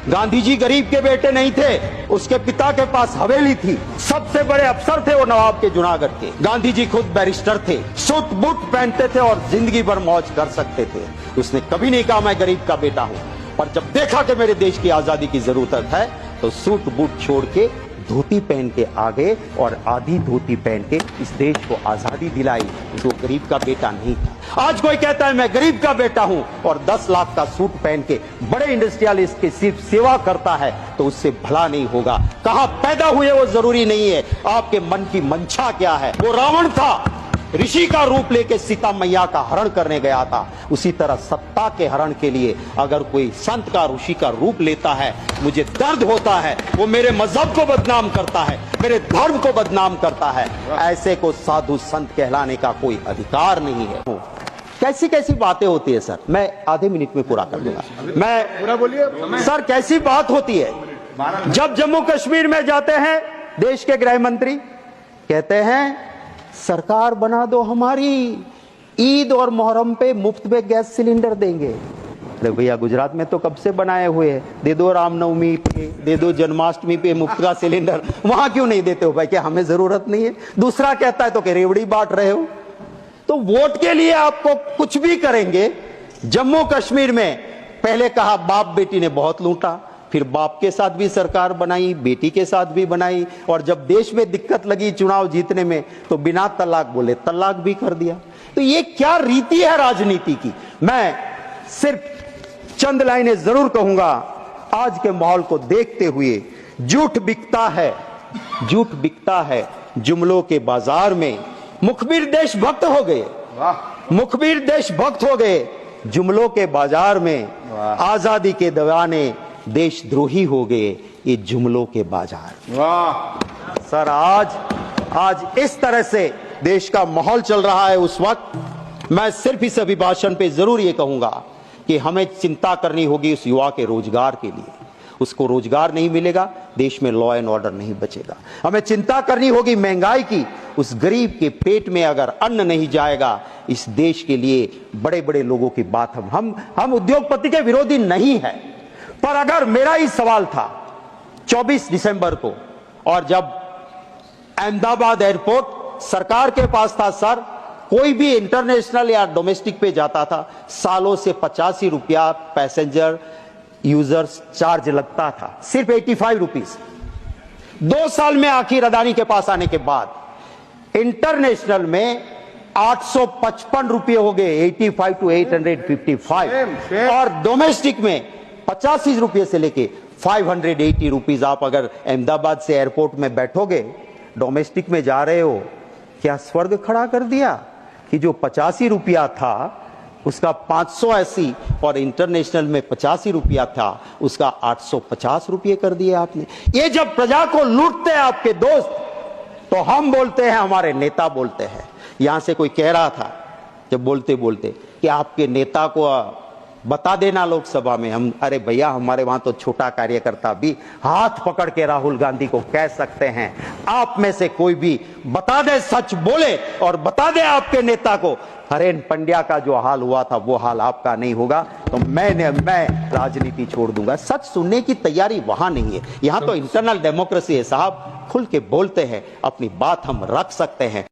गांधी जी गरीब के बेटे नहीं थे, उसके पिता के पास हवेली थी, सबसे बड़े अफसर थे वो नवाब के जूनागढ़ के। गांधी जी खुद बैरिस्टर थे, सूट बूट पहनते थे और जिंदगी भर मौज कर सकते थे। उसने कभी नहीं कहा मैं गरीब का बेटा हूं, पर जब देखा कि मेरे देश की आजादी की जरूरत है तो सूट बूट छोड़ के धोती पहन के आगे और आधी धोती पहन के इस देश को आजादी दिलाई। वो गरीब का बेटा नहीं था। आज कोई कहता है मैं गरीब का बेटा हूं और 10 लाख का सूट पहन के बड़े इंडस्ट्रियलिस्ट की सिर्फ सेवा करता है तो उससे भला नहीं होगा। कहां पैदा हुए वो जरूरी नहीं है, आपके मन की मंशा क्या है। वो रावण था, ऋषि का रूप लेके सीता मैया का हरण करने गया था। उसी तरह सत्ता के हरण के लिए अगर कोई संत का ऋषि का रूप लेता है, मुझे दर्द होता है। वो मेरे मजहब को बदनाम करता है, मेरे धर्म को बदनाम करता है। ऐसे को साधु संत कहलाने का कोई अधिकार नहीं है। कैसी कैसी बातें होती है सर, मैं आधे मिनट में पूरा कर दूंगा। मैं पूरा बोलिए सर। कैसी बात होती है जब जम्मू कश्मीर में जाते हैं, देश के गृह मंत्री कहते हैं सरकार बना दो हमारी, ईद और मोहर्रम पे मुफ्त में गैस सिलेंडर देंगे। अरे भैया गुजरात में तो कब से बनाए हुए हैं, दे दो रामनवमी पे, दे दो जन्माष्टमी पे मुफ्त का सिलेंडर, वहां क्यों नहीं देते हो भाई? क्या हमें जरूरत नहीं है? दूसरा कहता है तो क्या रेवड़ी बांट रहे हो? तो वोट के लिए आपको कुछ भी करेंगे। जम्मू कश्मीर में पहले कहा बाप बेटी ने बहुत लूटा, फिर बाप के साथ भी सरकार बनाई, बेटी के साथ भी बनाई, और जब देश में दिक्कत लगी चुनाव जीतने में तो बिना तलाक बोले तलाक भी कर दिया। तो ये क्या रीति है राजनीति की? मैं सिर्फ चंद लाइनें जरूर कहूंगा। आज के माहौल को देखते हुए झूठ बिकता है, झूठ बिकता है जुमलों के बाजार में। मुखबिर देशभक्त हो गए, मुखबिर देशभक्त हो गए जुमलों के बाजार में। आजादी के दीवाने देशद्रोही हो गए ये जुमलों के बाजार। वाह सर, आज इस तरह से देश का माहौल चल रहा है। उस वक्त मैं सिर्फ इस अभिभाषण पे जरूर ये कहूंगा कि हमें चिंता करनी होगी उस युवा के रोजगार के लिए। उसको रोजगार नहीं मिलेगा, देश में लॉ एंड ऑर्डर नहीं बचेगा। हमें चिंता करनी होगी महंगाई की, उस गरीब के पेट में अगर अन्न नहीं जाएगा, इस देश के लिए बड़े बड़े लोगों की बात हम उद्योगपति के विरोधी नहीं है। पर अगर मेरा ही सवाल था 24 दिसंबर को, और जब अहमदाबाद एयरपोर्ट सरकार के पास था सर, कोई भी इंटरनेशनल या डोमेस्टिक पे जाता था सालों से 85 रुपया पैसेंजर यूजर्स चार्ज लगता था, सिर्फ 85 रुपीज। 2 साल में आखिर अदानी के पास आने के बाद इंटरनेशनल में 855 रुपये हो गए, 85 to 855, और डोमेस्टिक में 85 रुपये से लेके 580 रुपीज। आप अगर अहमदाबाद से एयरपोर्ट में बैठोगे, डोमेस्टिक में जा रहे हो, क्या स्वर्ग खड़ा कर दिया कि जो 85 रुपया था उसका 580, और इंटरनेशनल में 85 रुपया था उसका 850 रुपये कर दिए आपने। ये जब प्रजा को लूटते हैं आपके दोस्त, तो हम बोलते हैं, हमारे नेता बोलते हैं। यहां से कोई कह रहा था जब बोलते बोलते कि आपके नेता को बता देना लोकसभा में। हम, अरे भैया हमारे वहां तो छोटा कार्यकर्ता भी हाथ पकड़ के राहुल गांधी को कह सकते हैं, आप में से कोई भी बता दे, सच बोले और बता दे आपके नेता को, हरेन पंड्या का जो हाल हुआ था वो हाल आपका नहीं होगा, तो मैं राजनीति छोड़ दूंगा। सच सुनने की तैयारी वहां नहीं है। यहां तो इंटरनल डेमोक्रेसी है साहब, खुल के बोलते हैं, अपनी बात हम रख सकते हैं।